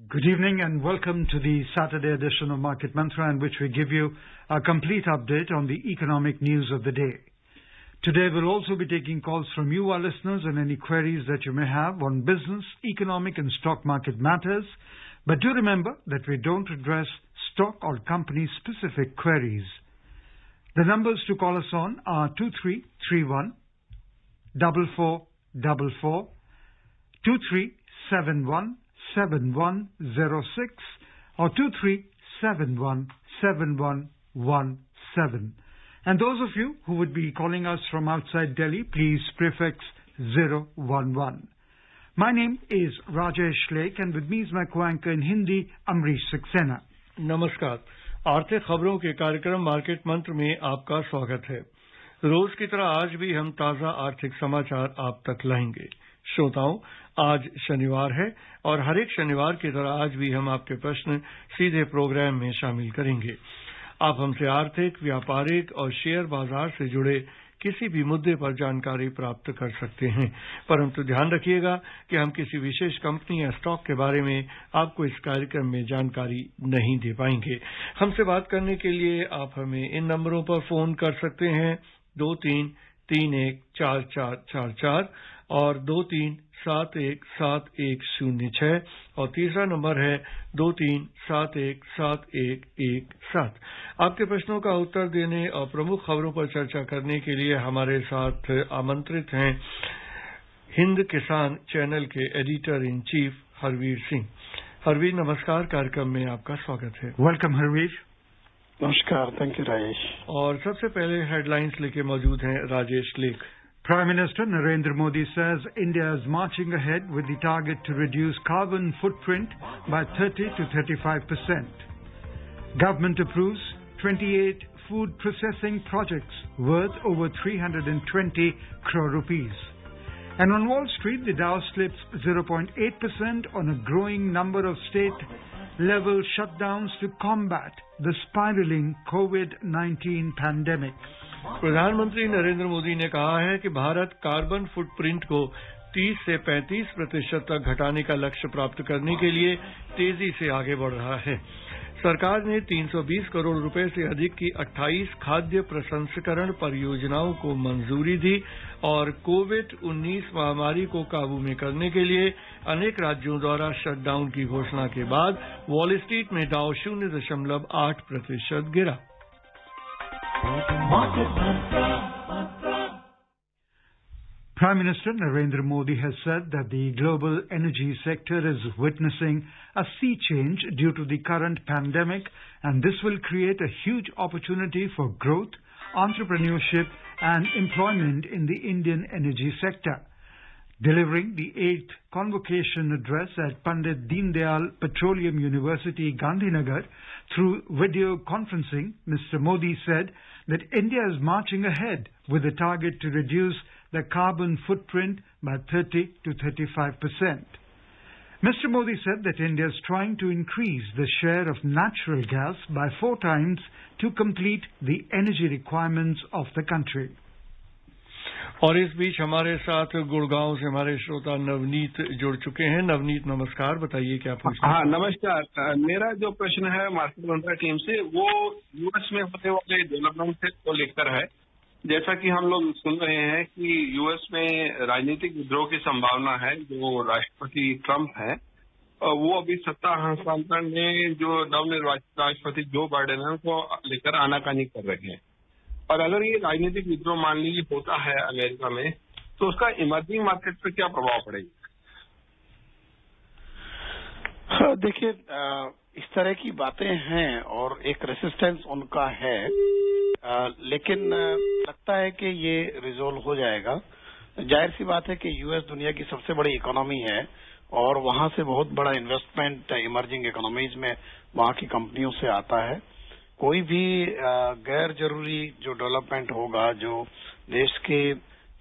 Good evening and welcome to the Saturday edition of Market Mantra, in which we give you a complete update on the economic news of the day. Today we'll also be taking calls from you, our listeners, and any queries that you may have on business, economic and stock market matters. But do remember that we don't address stock or company-specific queries. The numbers to call us on are 2331 4444, 2371 7106 or 2371 7117. And those of you who would be calling us from outside Delhi, please prefix 011. My name is Rajesh Lake and with me is my co-anchor in Hindi, Amrish Saxena. नमस्कार। आर्थिक खबरों के कार्यक्रम market मंत्र में आपका स्वागत है। रोज की तरह आज भी हम ताजा आर्थिक समाचार आप तक लाएंगे। श्रोताओं, आज शनिवार है और हर एक शनिवार की तरह आज भी हम आपके प्रश्न सीधे प्रोग्राम में शामिल करेंगे। आप हमसे आर्थिक, व्यापारिक और शेयर बाजार से जुड़े किसी भी मुद्दे पर जानकारी प्राप्त कर सकते हैं, परंतु ध्यान रखिएगा कि हम किसी विशेष कंपनी या स्टॉक के बारे में आपको इस कार्यक्रम में जानकारी नहीं दे पाएंगे। हमसे बात करने के लिए आप हमें इन नंबरों पर फोन कर सकते हैं 23314444 और 23717106 और तीसरा नंबर है 23717117। आपके प्रश्नों का उत्तर देने और प्रमुख खबरों पर चर्चा करने के लिए हमारे साथ आमंत्रित हैं हिंद किसान चैनल के editor in chief Harvir Singh. Harvir, नमस्कार। कार्यक्रम में आपका स्वागत है। वेलकम हरवीर। नमस्कार। Thank you Rajesh. और सबसे पहले हेडलाइंस लेके मौजूद हैं राजेश लेख। Prime Minister Narendra Modi says India is marching ahead with the target to reduce carbon footprint by 30 to 35%. Government approves 28 food processing projects worth over 320 crore rupees. And on Wall Street, the Dow slips 0.8% on a growing number of state-level shutdowns to combat the spiraling COVID-19 pandemic. प्रधानमंत्री नरेंद्र मोदी ने कहा है कि Bharat carbon footprint को 30 से 35% तक घटाने का लक्ष्य प्राप्त करने के लिए तेजी से आगे बढ़ रहा है। सरकार ने 320 करोड़ रुपए से अधिक की 28 खाद्य प्रसंस्करण परियोजनाओं को मंजूरी दी और कोविड-19 महामारी को काबू में करने के लिए अनेक राज्यों द्वारा शटडाउन की घोषणा के बाद वॉल स्ट्रीट में डाउ 0.8% गिरा। Prime Minister Narendra Modi has said that the global energy sector is witnessing a sea change due to the current pandemic, and this will create a huge opportunity for growth, entrepreneurship and employment in the Indian energy sector. Delivering the 8th convocation address at Pandit Deen Dayal Petroleum University, Gandhinagar, through video conferencing, Mr. Modi said that India is marching ahead with a target to reduce the carbon footprint by 30 to 35%. Mr. Modi said that India is trying to increase the share of natural gas by 4 times to complete the energy requirements of the country. और इस बीच हमारे साथ गुड़गांव से हमारे श्रोता नवनीत जुड़ चुके हैं। नवनीत, नमस्कार। बताइए क्या पूछना। हाँ, नमस्कार। मेरा जो प्रश्न है मार्केट मंत्रा टीम से, वो यूएस में होने वाले डेवलपमेंट को लेकर है। जैसा कि हम लोग सुन रहे हैं कि यूएस में राजनीतिक विद्रोह की संभावना है। जो राष्ट्रपति ट्रंप है वो अभी सत्ता हस्तांतरण में जो नवनिर्वाचित राष्ट्रपति जो बाइडेन है उनको लेकर आनाकानी कर रहे हैं। और अगर ये राजनीतिक विद्रोह मान लीजिए होता है अमेरिका में, तो उसका इमर्जिंग मार्केट पर क्या प्रभाव पड़ेगा? देखिए, इस तरह की बातें हैं और एक रेसिस्टेंस उनका है, लेकिन लगता है कि ये रिजोल्व हो जाएगा। जाहिर सी बात है कि यूएस दुनिया की सबसे बड़ी इकोनॉमी है और वहां से बहुत बड़ा इन्वेस्टमेंट इमर्जिंग इकोनॉमीज में वहां की कंपनियों से आता है। कोई भी गैर जरूरी जो डेवलपमेंट होगा, जो देश के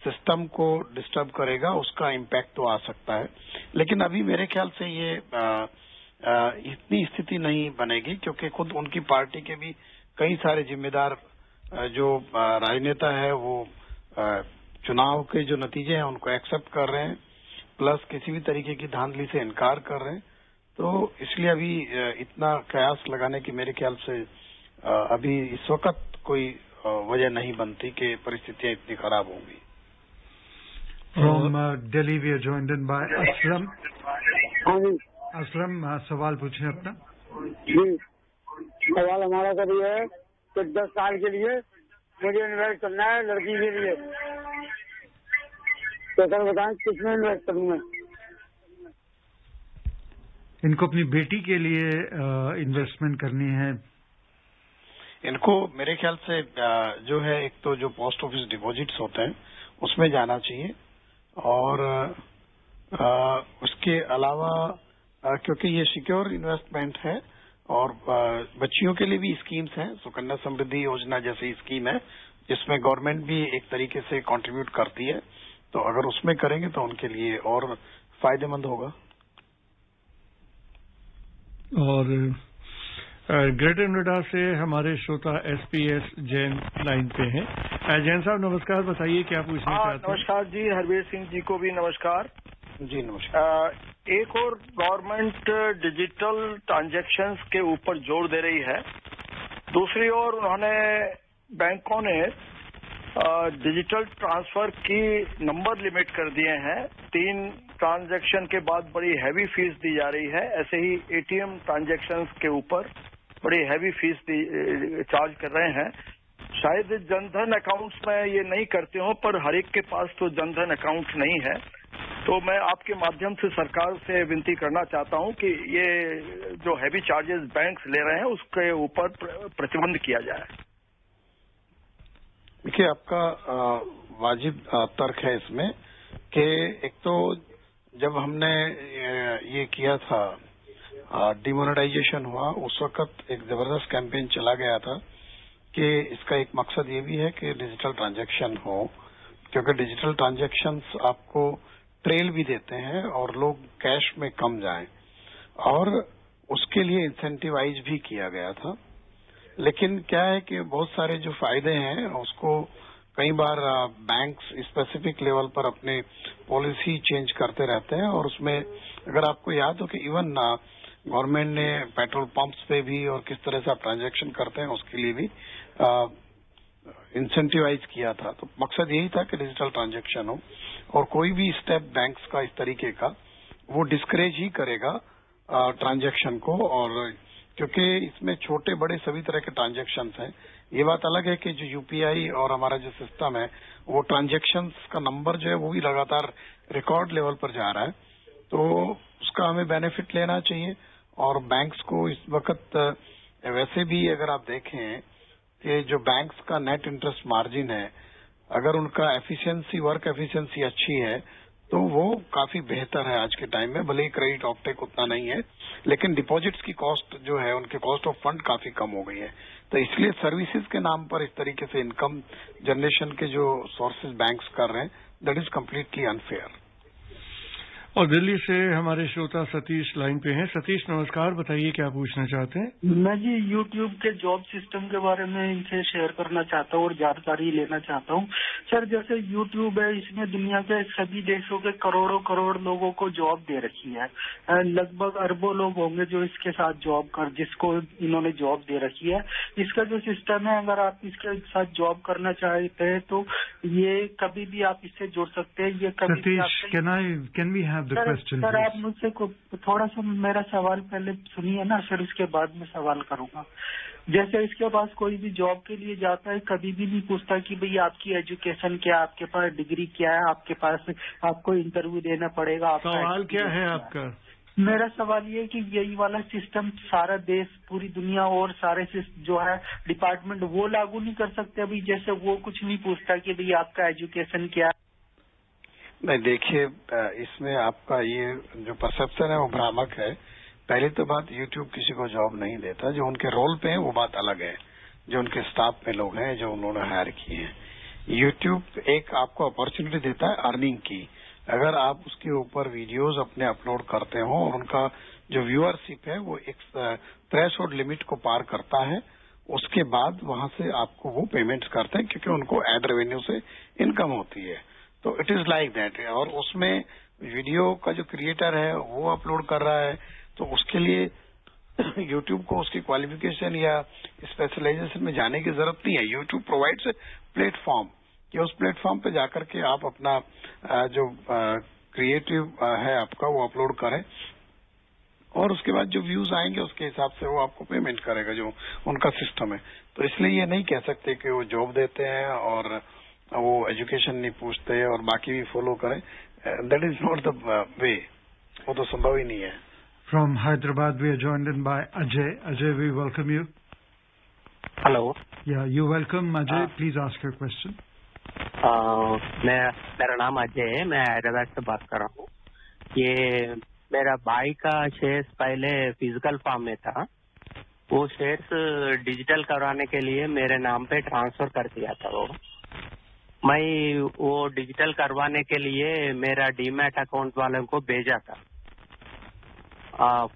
सिस्टम को डिस्टर्ब करेगा, उसका इम्पैक्ट तो आ सकता है। लेकिन अभी मेरे ख्याल से ये इतनी स्थिति नहीं बनेगी, क्योंकि खुद उनकी पार्टी के भी कई सारे जिम्मेदार जो राजनेता है वो चुनाव के जो नतीजे हैं उनको एक्सेप्ट कर रहे हैं, प्लस किसी भी तरीके की धांधली से इनकार कर रहे हैं। तो इसलिए अभी इतना कयास लगाने की मेरे ख्याल से अभी इस वक्त कोई वजह नहीं बनती कि परिस्थितियां इतनी खराब होंगी। From Delhi we are joined in by Aslam. हाँ जी असलम सवाल पूछें अपना। जी, सवाल हमारा तो ये है कि 10 साल के लिए मुझे इन्वेस्ट करना है लड़की के लिए, तो सर बताएं किसमें इन्वेस्ट करूँ मैं? इनको अपनी बेटी के लिए इन्वेस्टमेंट करनी है। इनको मेरे ख्याल से जो है एक तो जो पोस्ट ऑफिस डिपॉजिट्स होते हैं उसमें जाना चाहिए, और उसके अलावा क्योंकि ये सिक्योर इन्वेस्टमेंट है और बच्चियों के लिए भी स्कीम्स हैं, सुकन्या समृद्धि योजना जैसी स्कीम है जिसमें गवर्नमेंट भी एक तरीके से कंट्रीब्यूट करती है, तो अगर उसमें करेंगे तो उनके लिए और फायदेमंद होगा। और ग्रेटर नोएडा से हमारे श्रोता एसपीएस जैन लाइन पे हैं। जैन साहब नमस्कार, बताइए क्या पूछना चाहते हैं? नमस्कार जी, हरवीर सिंह जी को भी नमस्कार। जी नमस्कार। एक और गवर्नमेंट डिजिटल ट्रांजैक्शंस के ऊपर जोर दे रही है, दूसरी ओर उन्होंने बैंकों ने डिजिटल ट्रांसफर की नंबर लिमिट कर दिए हैं। 3 ट्रांजैक्शन के बाद बड़ी हैवी फीस दी जा रही है। ऐसे ही एटीएम ट्रांजैक्शंस के ऊपर बड़ी हैवी फीस चार्ज कर रहे हैं। शायद जनधन अकाउंट्स में ये नहीं करते हो, पर हर एक के पास तो जनधन अकाउंट नहीं है। तो मैं आपके माध्यम से सरकार से विनती करना चाहता हूं कि ये जो हैवी चार्जेस बैंक्स ले रहे हैं उसके ऊपर प्रतिबंध किया जाए। देखिए, आपका वाजिब तर्क है इसमें कि एक तो जब हमने ये किया था, डिमोनेटाइजेशन हुआ, उस वक्त एक जबरदस्त कैंपेन चला गया था कि इसका एक मकसद ये भी है कि डिजिटल ट्रांजैक्शन हो, क्योंकि डिजिटल ट्रांजैक्शंस आपको ट्रेल भी देते हैं और लोग कैश में कम जाएं, और उसके लिए इंसेंटिवाइज भी किया गया था। लेकिन क्या है कि बहुत सारे जो फायदे हैं उसको कई बार बैंक्स स्पेसिफिक लेवल पर अपने पॉलिसी चेंज करते रहते हैं, और उसमें अगर आपको याद हो कि इवन गवर्नमेंट ने पेट्रोल पंप्स पे भी और किस तरह से आप ट्रांजैक्शन करते हैं उसके लिए भी इंसेंटिवाइज किया था। तो मकसद यही था कि डिजिटल ट्रांजैक्शन हो, और कोई भी स्टेप बैंक्स का इस तरीके का वो डिस्करेज ही करेगा ट्रांजैक्शन को, और क्योंकि इसमें छोटे बड़े सभी तरह के ट्रांजैक्शंस हैं। ये बात अलग है कि जो यूपीआई और हमारा जो सिस्टम है वो ट्रांजैक्शंस का नंबर जो है वो भी लगातार रिकॉर्ड लेवल पर जा रहा है, तो उसका हमें बेनिफिट लेना चाहिए। और बैंक्स को इस वक्त वैसे भी अगर आप देखें कि जो बैंक्स का नेट इंटरेस्ट मार्जिन है, अगर उनका एफिशिएंसी, वर्क एफिशिएंसी अच्छी है तो वो काफी बेहतर है आज के टाइम में। भले ही क्रेडिट ऑफटेक उतना नहीं है, लेकिन डिपॉजिट्स की कॉस्ट जो है, उनके कॉस्ट ऑफ फंड काफी कम हो गई है। तो इसलिए सर्विसेज के नाम पर इस तरीके से इनकम जनरेशन के जो सोर्सेज बैंक्स कर रहे हैं, दैट इज कम्प्लीटली अनफेयर। और दिल्ली से हमारे श्रोता सतीश लाइन पे हैं। सतीश नमस्कार, बताइए क्या पूछना चाहते हैं? मैं जी यूट्यूब के जॉब सिस्टम के बारे में इनसे शेयर करना चाहता हूँ और जानकारी लेना चाहता हूँ। सर, जैसे यूट्यूब है, इसमें दुनिया के सभी देशों के करोड़ों करोड़ लोगों को जॉब दे रखी है। लगभग अरबों लोग होंगे जो इसके साथ जिसको इन्होंने जॉब दे रखी है। इसका जो सिस्टम है, अगर आप इसके साथ जॉब करना चाहते हैं तो ये कभी भी आप इससे जुड़ सकते हैं। ये कभी Satish, can we have the question? Sir, आप मुझसे थोड़ा सा मेरा सवाल पहले सुनिए ना, फिर उसके बाद में सवाल करूंगा। जैसे इसके पास कोई भी जॉब के लिए जाता है, कभी भी नहीं पूछता कि भाई आपकी एजुकेशन क्या, आपके पास डिग्री क्या है, आपके पास आपको इंटरव्यू देना पड़ेगा। सवाल क्या है आपका? मेरा सवाल ये कि यही वाला सिस्टम सारा देश, पूरी दुनिया और सारे जो है डिपार्टमेंट वो लागू नहीं कर सकते अभी? जैसे वो कुछ नहीं पूछता कि भाई आपका एजुकेशन क्या है। नहीं, देखिए, इसमें आपका ये जो परसेप्शन है वो भ्रामक है। पहली तो बात, यूट्यूब किसी को जॉब नहीं देता। जो उनके रोल पे है वो बात अलग है, जो उनके स्टाफ में लोग हैं जो उन्होंने हायर किए हैं। यूट्यूब एक आपको अपॉर्चुनिटी देता है अर्निंग की। अगर आप उसके ऊपर वीडियोस अपने अपलोड करते हो और उनका जो व्यूअरशिप है वो एक थ्रेशोल्ड लिमिट को पार करता है, उसके बाद वहां से आपको वो पेमेंट्स करते हैं, क्योंकि उनको एड रेवेन्यू से इनकम होती है। तो इट इज लाइक दैट। और उसमें वीडियो का जो क्रिएटर है वो अपलोड कर रहा है, तो उसके लिए YouTube को उसकी क्वालिफिकेशन या स्पेशलाइजेशन में जाने की जरूरत नहीं है। YouTube प्रोवाइड्स ए प्लेटफॉर्म कि उस प्लेटफॉर्म पे जाकर के आप अपना जो क्रिएटिव है आपका वो अपलोड करें और उसके बाद जो व्यूज आएंगे उसके हिसाब से वो आपको पेमेंट करेगा, जो उनका सिस्टम है। तो इसलिए ये नहीं कह सकते कि वो जॉब देते हैं और वो एजुकेशन नहीं पूछते और बाकी भी फॉलो करें। That is not the way, वो तो संभव ही नहीं है। From Hyderabad, we are joined in by Ajay. Ajay, we welcome you. Hello. Yeah, you're welcome, Ajay. Please ask your question. मेरा नाम अजय है, मैं हैदराबाद से बात कर रहा हूँ। ये मेरा भाई का शेयर्स पहले फिजिकल फॉर्म में था, वो शेयर्स डिजिटल करवाने के लिए मेरे नाम पे ट्रांसफर कर दिया था। मैं वो डिजिटल करवाने के लिए मेरा डीमैट अकाउंट वालों को भेजा था,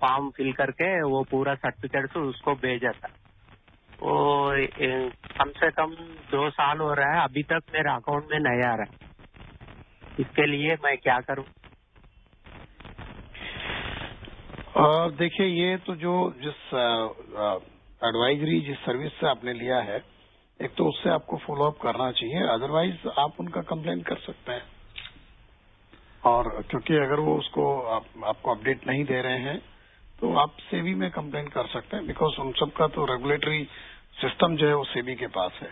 फॉर्म फिल करके वो पूरा सर्टिफिकेट उसको भेजा था। वो कम से कम 2 साल हो रहा है, अभी तक मेरा अकाउंट में नहीं आ रहा है। इसके लिए मैं क्या करूं? देखिए, ये तो जो जिस एडवाइजरी जिस सर्विस से आपने लिया है, एक तो उससे आपको फॉलो अप करना चाहिए, अदरवाइज आप उनका कंप्लेंट कर सकते हैं। और क्योंकि अगर वो उसको आपको अपडेट नहीं दे रहे हैं तो आप सेबी में कंप्लेंट कर सकते हैं, बिकॉज उन सबका तो रेगुलेटरी सिस्टम जो है वो सेबी के पास है।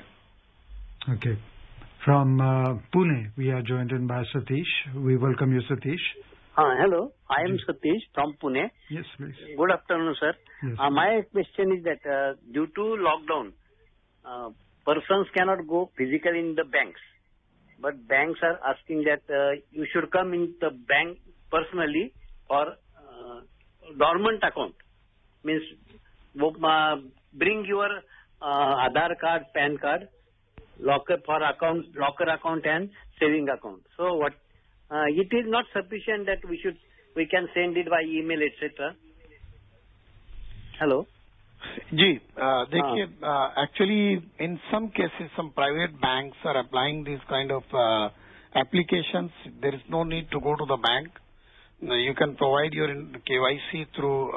Okay. From Pune, we are joined in by Satish. We welcome you, Satish. Hello. I am Satish from Pune. Yes, please. Good afternoon, sir. Yes. My question is that due to lockdown, persons cannot go physically in the banks, but banks are asking that you should come in the bank personally or dormant account. Means bring your Aadhaar card, PAN card, locker account and saving account. So what? It is not sufficient that we can send it by email, etc. Hello. जी, देखिए, actually in some cases some private banks are applying these kind of applications. There is no need to go to the bank. You can provide your KYC through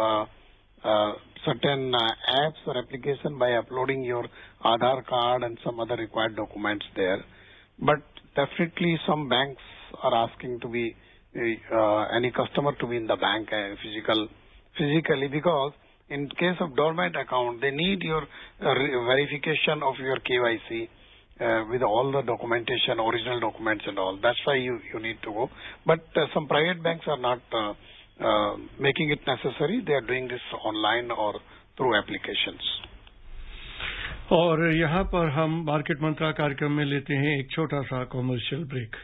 certain apps or application by uploading your Aadhaar card and some other required documents there. But definitely some banks are asking to be any customer to be in the bank physically, because in case of dormant account they need your verification of your KYC with all the documentation, original documents and all. That's why you need to go. But some private banks are not making it necessary. They are doing this online or through applications. और यहाँ पर हम market मंत्रा कार्यक्रम में लेते हैं एक छोटा सा कॉमर्शियल ब्रेक।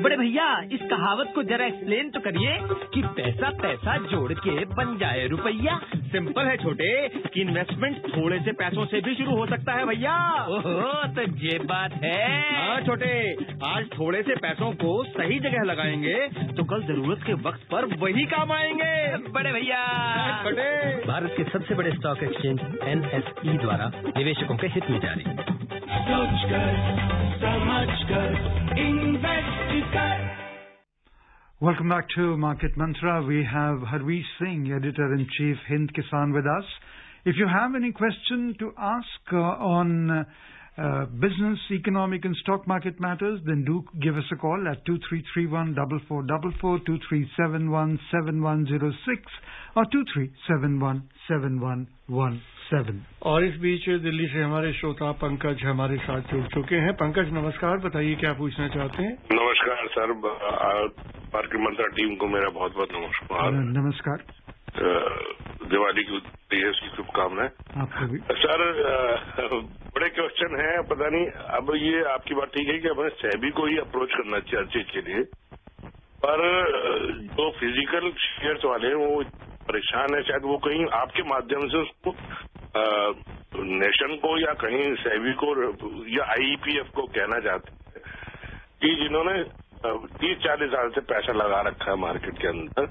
बड़े भैया, इस कहावत को जरा एक्सप्लेन तो करिए कि पैसा पैसा जोड़ के बन जाए रुपया। सिंपल है छोटे, कि इन्वेस्टमेंट थोड़े से पैसों से भी शुरू हो सकता है भैया। ओहो, तो ये बात है। हाँ छोटे, आज थोड़े से पैसों को सही जगह लगाएंगे तो कल जरूरत के वक्त पर वही काम आएंगे। बड़े भैया, भारत के सबसे बड़े स्टॉक एक्सचेंज NSE द्वारा निवेशकों के हित में जारी। Welcome back to Market Mantra. We have Harvesh Singh, Editor-in-Chief, Hind Kisan, with us. If you have any question to ask on business, economic and stock market matters, then do give us a call at 2331-4444, 2371-7106 or 2371-7117. और इस बीच दिल्ली से हमारे श्रोता पंकज हमारे साथ जुड़ चुके हैं। पंकज नमस्कार, बताइए क्या पूछना चाहते हैं? नमस्कार सर, मार्केट मंत्रा टीम को मेरा बहुत बहुत नमस्कार। नमस्कार। दिवाली की शुभकामनाएं आपको भी। सर, बड़े क्वेश्चन है, पता नहीं, अब ये आपकी बात ठीक है कि हमें सेबी को ही अप्रोच करना चाहिए हर चीज के लिए, पर जो फिजिकल शेयर्स वाले हैं वो परेशान है, शायद वो कहीं आपके माध्यम से उसको नेशन को या कहीं सेबी को या IEPF को कहना चाहते हैं कि जिन्होंने 30-40 साल से पैसा लगा रखा है मार्केट के अंदर,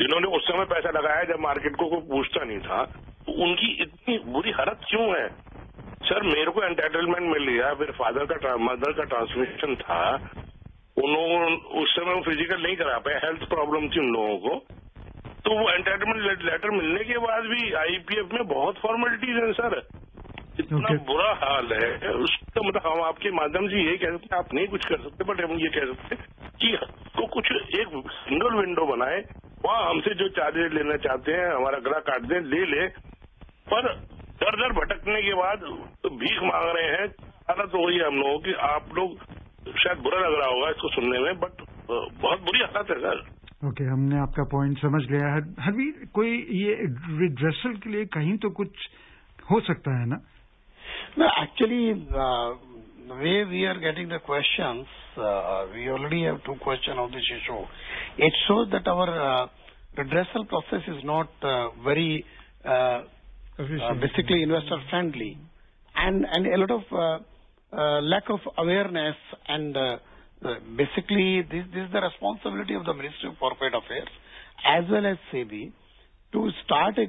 जिन्होंने उस समय पैसा लगाया जब मार्केट को कोई पूछता नहीं था, तो उनकी इतनी बुरी हालत क्यों है? सर, मेरे को एंटाइटलमेंट मिल गया, फिर मदर का ट्रांसमिशन था, उन्होंने उस समय वो फिजिकल नहीं करा पाए, हेल्थ प्रॉब्लम थी उन लोगों को, तो वो एंटाइटलमेंट लेटर मिलने के बाद भी आईपीएफ में बहुत फॉर्मेलिटीज हैं सर, इतना बुरा हाल है उसका। मतलब हम आपके माध्यम से ये कह सकते हैं, आप नहीं कुछ कर सकते, बट हम ये कह सकते हैं कि तो कुछ एक सिंगल विंडो बनाए, वहां हमसे जो चार्जेस लेना चाहते हैं, हमारा गला काट दें, ले ले, पर दर दर भटकने के बाद तो भीख मांग रहे हैं। हालत तो वही है हम लोगों की, आप लोग शायद बुरा लग रहा होगा इसको सुनने में, बट बहुत बुरी हालत है सर। ओके, हमने आपका पॉइंट समझ लिया है। हरवीर, कोई ये रिड्रेसल के लिए कहीं तो कुछ हो सकता है ना? No, actually, the way we are getting the questions, we already have two questions on this issue. It shows that our redressal process is not very basically investor friendly, and a lot of lack of awareness, and basically this is the responsibility of the Ministry of Corporate Affairs as well as SEBI to start a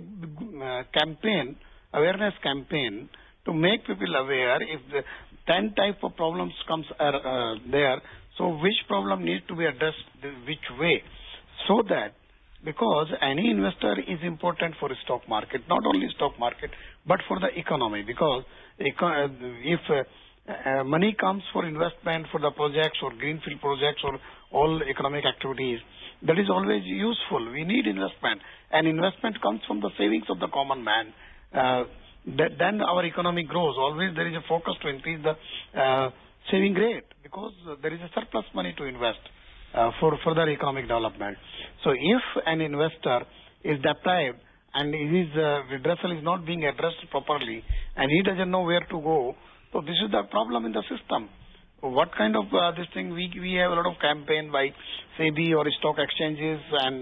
campaign, awareness campaign, to make people aware if the 10 type of problems comes there, so which problem needs to be addressed which way, so that, because any investor is important for the stock market, not only stock market, but for the economy, because if money comes for investment for the projects or greenfield projects or all economic activities, that is always useful. We need investment, and investment comes from the savings of the common man. Then our economy grows. Always there is a focus to increase the saving rate, because there is a surplus money to invest for further economic development. So if an investor is deprived and his redressal is not being addressed properly and he doesn't know where to go, so this is the problem in the system. What kind of this thing, we have a lot of campaign by SEBI or stock exchanges and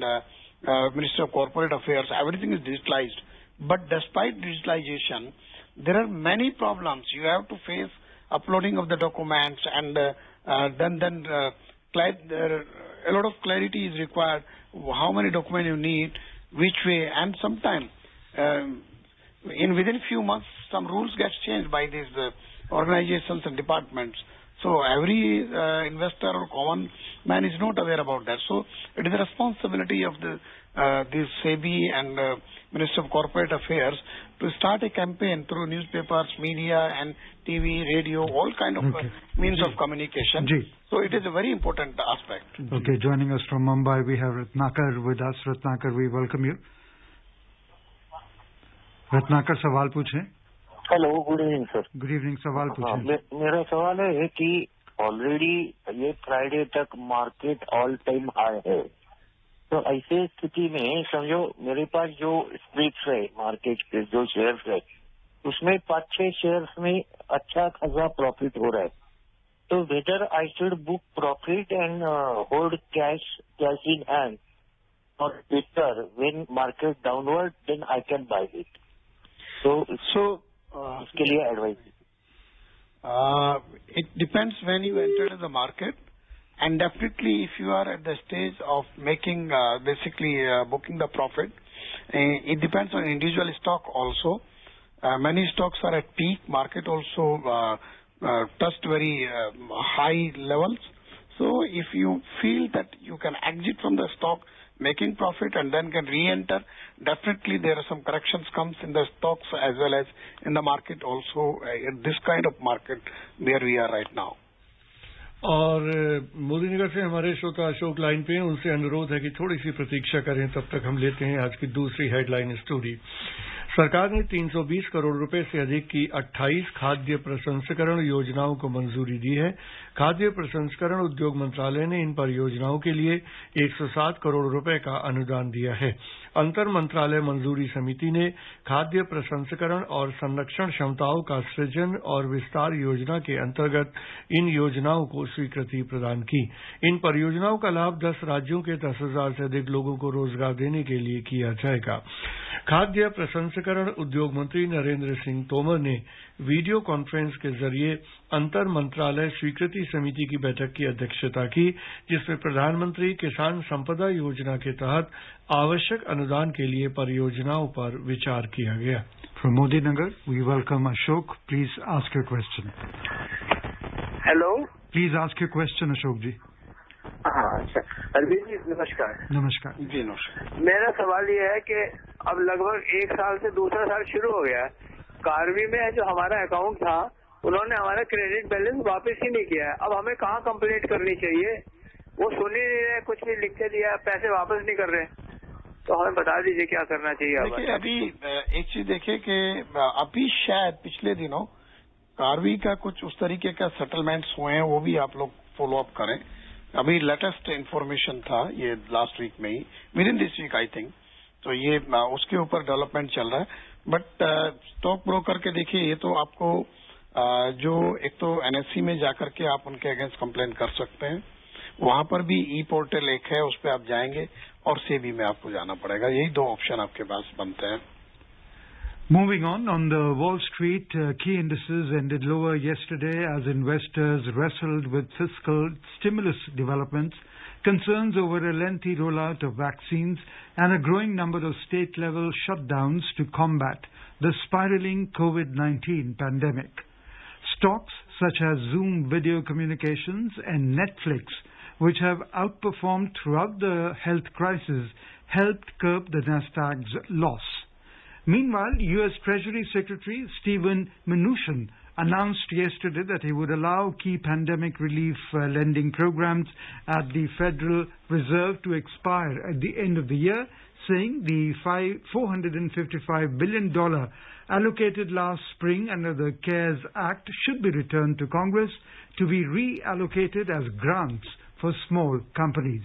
Ministry of Corporate Affairs. Everything is digitalized. But despite digitalization, there are many problems. You have to face uploading of the documents, and then a lot of clarity is required. How many documents you need, which way, and sometimes within few months some rules get changed by these organizations and departments. So every investor or common man is not aware about that. So it is the responsibility of the SEBI and Ministry of Corporate Affairs to start a campaign through newspapers, media, and TV, radio, all kind of means of communication. So it is a very important aspect. Okay, joining us from Mumbai, we have Ratnakar with us. Ratnakar, we welcome you. Ratnakar, सवाल पूछें. Hello, good evening sir. Good evening, सवाल पूछें. मेरा सवाल है कि already ये Friday तक मार्केट ऑल टाइम हाई है, तो ऐसे स्थिति में समझो मेरे पास जो स्प्लिट्स है मार्केट के जो शेयर्स है, उसमें 5-6 शेयर्स में अच्छा खासा प्रॉफिट हो रहा है, तो better I should book profit and hold cash in hand, और better when market downward then I can buy it. So इसके लिए advice. It depends when you enter the market, and definitely if you are at the stage of making booking the profit, it depends on individual stock also. Many stocks are at peak. Market also touched very high levels. So if you feel that you can exit from the stock making profit and then can re-enter, definitely there are some corrections comes in the stocks as well as in the market also, in this kind of market where we are right now. और मोदीनगर से हमारे श्रोता Ashok line पे, उनसे अनुरोध है कि थोड़ी सी प्रतीक्षा करें, तब तक हम लेते हैं आज की दूसरी हेडलाइन स्टोरी. सरकार ने 320 करोड़ रुपए से अधिक की 28 खाद्य प्रसंस्करण योजनाओं को मंजूरी दी है. खाद्य प्रसंस्करण उद्योग मंत्रालय ने इन परियोजनाओं के लिए 107 करोड़ रुपए का अनुदान दिया है. अंतर मंत्रालय मंजूरी समिति ने खाद्य प्रसंस्करण और संरक्षण क्षमताओं का सृजन और विस्तार योजना के अंतर्गत इन योजनाओं को स्वीकृति प्रदान की. इन परियोजनाओं का लाभ 10 राज्यों के 10,000 से अधिक लोगों को रोजगार देने के लिए किया जाएगा. खाद्य प्रसंस्करण उद्योग मंत्री नरेंद्र सिंह तोमर ने वीडियो कॉन्फ्रेंस के जरिए अंतर मंत्रालय स्वीकृति समिति की बैठक की अध्यक्षता की, जिसमें प्रधानमंत्री किसान संपदा योजना के तहत आवश्यक अनुदान के लिए परियोजनाओं पर विचार किया गया. From Modinagar, we welcome Ashok. Please ask your question. Hello. Please ask your question, Ashok ji. हाँ अच्छा, अरविंद जी नमस्कार। नमस्कार जी नमस्कार। मेरा सवाल ये है कि अब लगभग 1 साल से दूसरा साल शुरू हो गया है। कार्वी में जो हमारा अकाउंट था उन्होंने हमारा क्रेडिट बैलेंस वापस ही नहीं किया है। अब हमें कहाँ कंप्लेंट करनी चाहिए? वो सुन ही नहीं रहे, कुछ भी लिख के दिया, पैसे वापस नहीं कर रहे। तो हमें बता दीजिए क्या करना चाहिए। देखिए अभी एक चीज देखिए कि अभी शायद पिछले दिनों कार्वी का कुछ उस तरीके का सेटलमेंट्स हुए हैं, वो भी आप लोग फॉलो अप करें। अभी लेटेस्ट इन्फॉर्मेशन था ये लास्ट वीक में ही, within this week I think. तो ये उसके ऊपर डेवलपमेंट चल रहा है। बट स्टॉक ब्रोकर के देखिए ये तो आपको जो एक तो एनएससी में जाकर के आप उनके अगेंस्ट कंप्लेन कर सकते हैं। वहां पर भी ई पोर्टल एक है, उस पर आप जाएंगे, और सेबी में आपको जाना पड़ेगा। यही 2 ऑप्शन आपके पास बनते हैं। Moving on the Wall Street, key indices ended lower yesterday as investors wrestled with fiscal stimulus developments, concerns over a lengthy rollout of vaccines, and a growing number of state-level shutdowns to combat the spiraling COVID-19 pandemic. Stocks such as Zoom Video Communications and Netflix, which have outperformed throughout the health crisis, helped curb the Nasdaq's loss. Meanwhile, U.S. Treasury Secretary Steven Mnuchin announced yesterday that he would allow key pandemic relief lending programs at the Federal Reserve to expire at the end of the year, saying the $455 billion allocated last spring under the CARES Act should be returned to Congress to be reallocated as grants for small companies.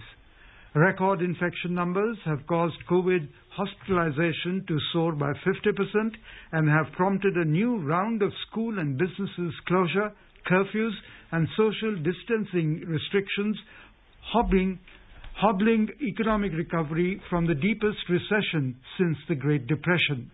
Record infection numbers have caused COVID hospitalization to soar by 50% and have prompted a new round of school and businesses closure, curfews and social distancing restrictions, hobbling economic recovery from the deepest recession since the Great Depression.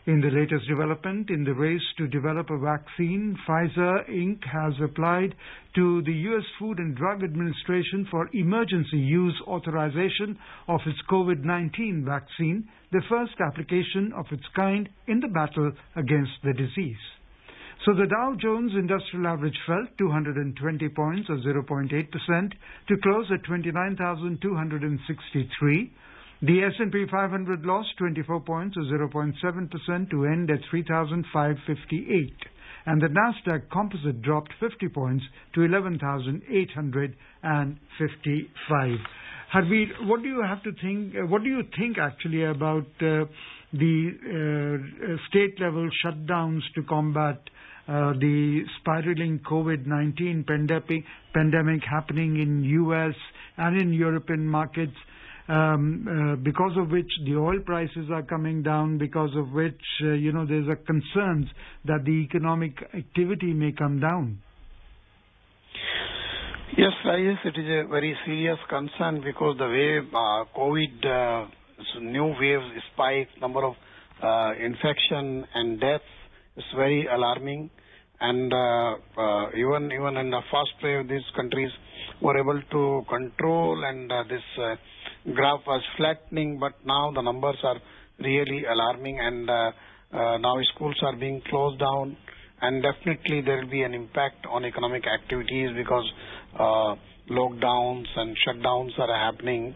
In the latest development in the race to develop a vaccine, Pfizer Inc. has applied to the U.S. Food and Drug Administration for emergency use authorization of its COVID-19 vaccine, the first application of its kind in the battle against the disease. So the Dow Jones Industrial Average fell 220 points or 0.8% to close at 29,263. The S&P 500 lost 24 points or 0.7% to end at 3,558. And the Nasdaq Composite dropped 50 points to 11,855. Harveer, what do you have to think? What do you think actually about the state-level shutdowns to combat the spiraling COVID-19 pandemic happening in U.S. and in European markets? Because of which the oil prices are coming down, because of which, there's a concerns that the economic activity may come down. Yes, Rajesh, it is a very serious concern because the way COVID, new waves spike, number of infection and deaths is very alarming. And even in the first wave, these countries were able to control, and this graph was flattening, but now the numbers are really alarming, and now schools are being closed down, and definitely there will be an impact on economic activities because lockdowns and shutdowns are happening.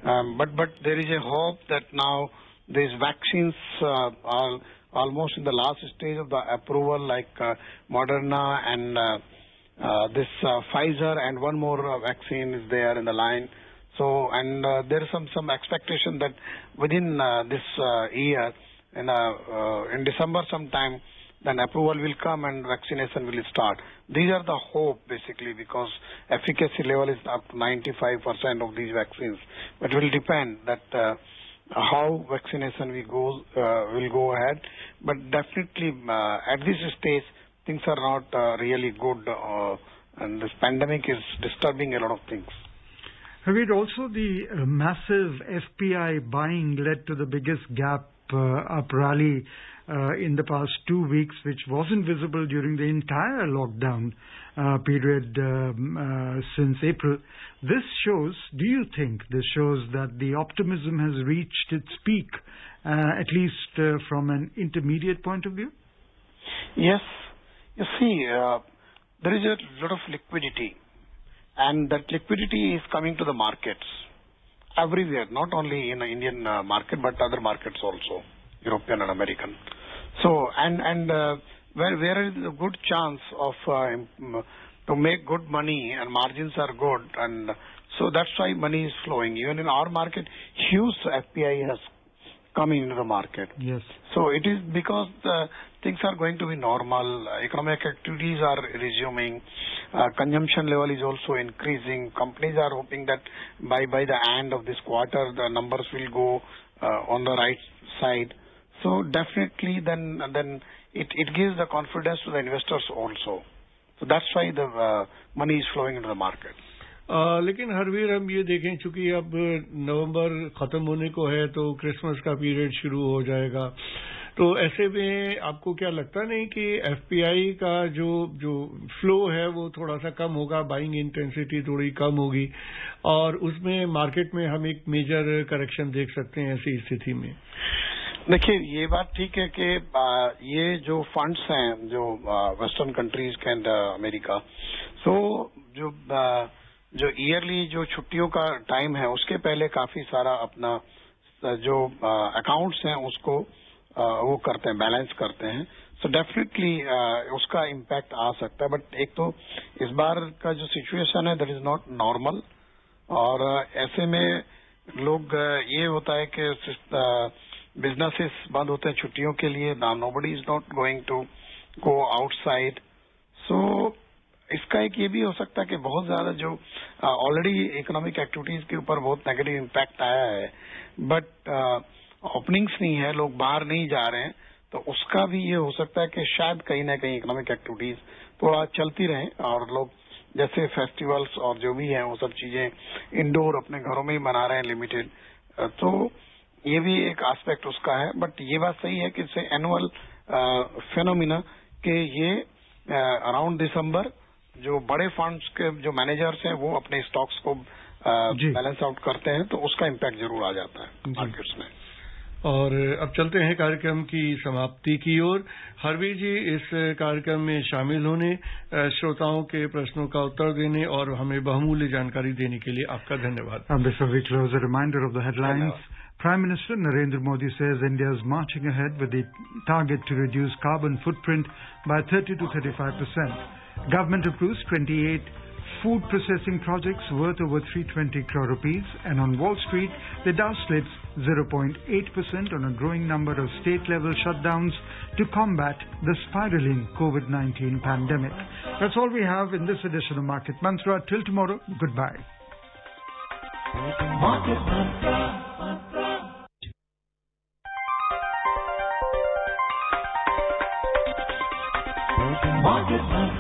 But there is a hope that now these vaccines are almost in the last stage of the approval, like Moderna and this Pfizer, and one more vaccine is there in the line. So, and there is some expectation that within this year, in December sometime, then approval will come and vaccination will start. These are the hope basically, because efficacy level is up to 95% of these vaccines. But it will depend that how vaccination will go ahead. But definitely at this stage, things are not really good, and this pandemic is disturbing a lot of things. Harveer, also the massive FPI buying led to the biggest gap up rally in the past 2 weeks, which wasn't visible during the entire lockdown period since April. This shows, do you think this shows that the optimism has reached its peak, at least from an intermediate point of view? Yes. You see, there is a lot of liquidity. and that liquidity is coming to the markets everywhere, not only in the Indian market but other markets also, European and American. So where is a good chance of to make good money and margins are good, and so that's why money is flowing. Even in our market, huge FPI has come into the market. Yes. So it is because things are going to be normal. Economic activities are resuming. Consumption level is also increasing. Companies are hoping that by the end of this quarter, the numbers will go on the right side. So definitely, then it gives the confidence to the investors also. So that's why the money is flowing into the market. लेकिन हरवीर हम ये देखें, चूंकि अब नवंबर खत्म होने को है तो क्रिसमस का पीरियड शुरू हो जाएगा, तो ऐसे में आपको क्या लगता नहीं कि एफपीआई का जो फ्लो है वो थोड़ा सा कम होगा, बाइंग इंटेंसिटी थोड़ी कम होगी और उसमें मार्केट में हम एक मेजर करेक्शन देख सकते हैं ऐसी स्थिति में? देखिए, ये बात ठीक है कि ये जो फंड्स हैं जो वेस्टर्न कंट्रीज के एंड अमेरिका, तो जो ईयरली जो छुट्टियों का टाइम है उसके पहले काफी सारा अपना जो अकाउंट्स हैं उसको वो करते हैं, बैलेंस करते हैं. सो डेफिनेटली उसका इम्पैक्ट आ सकता है. बट एक तो इस बार का जो सिचुएशन है दैट इज नॉट नॉर्मल, और ऐसे में लोग ये होता है कि बिजनेसेस बंद होते हैं छुट्टियों के लिए. Nobody is not going to go outside. So इसका एक ये भी हो सकता है कि बहुत ज्यादा जो ऑलरेडी इकोनॉमिक एक्टिविटीज के ऊपर बहुत नेगेटिव इम्पैक्ट आया है, बट ओपनिंग्स नहीं है, लोग बाहर नहीं जा रहे हैं, तो उसका भी ये हो सकता है कि शायद कहीं ना कहीं इकोनॉमिक एक्टिविटीज थोड़ा चलती रहें और लोग जैसे फेस्टिवल्स और जो भी हैं वो सब चीजें इंडोर अपने घरों में ही मना रहे हैं लिमिटेड. तो ये भी एक एस्पेक्ट उसका है. बट ये बात सही है कि इससे एनुअल फेनोमिना के ये अराउंड दिसंबर जो बड़े फंड्स के जो मैनेजर्स हैं वो अपने स्टॉक्स को बैलेंस आउट करते हैं, तो उसका इम्पैक्ट जरूर आ जाता है मार्केट्स में. और अब चलते हैं कार्यक्रम की समाप्ति की ओर. हरवीर जी, इस कार्यक्रम में शामिल होने, श्रोताओं के प्रश्नों का उत्तर देने और हमें बहुमूल्य जानकारी देने के लिए आपका धन्यवाद. Before we close, a reminder of the headlines. Prime Minister Narendra Modi says India is marching ahead with the target to reduce carbon footprint by 30 to 35%. Government approves 28 food processing projects worth over 320 crore rupees, and on Wall Street, the Dow slips 0.8% on a growing number of state-level shutdowns to combat the spiraling COVID-19 pandemic. That's all we have in this edition of Market Mantra. Till tomorrow, goodbye. Market Mantra. Market Mantra.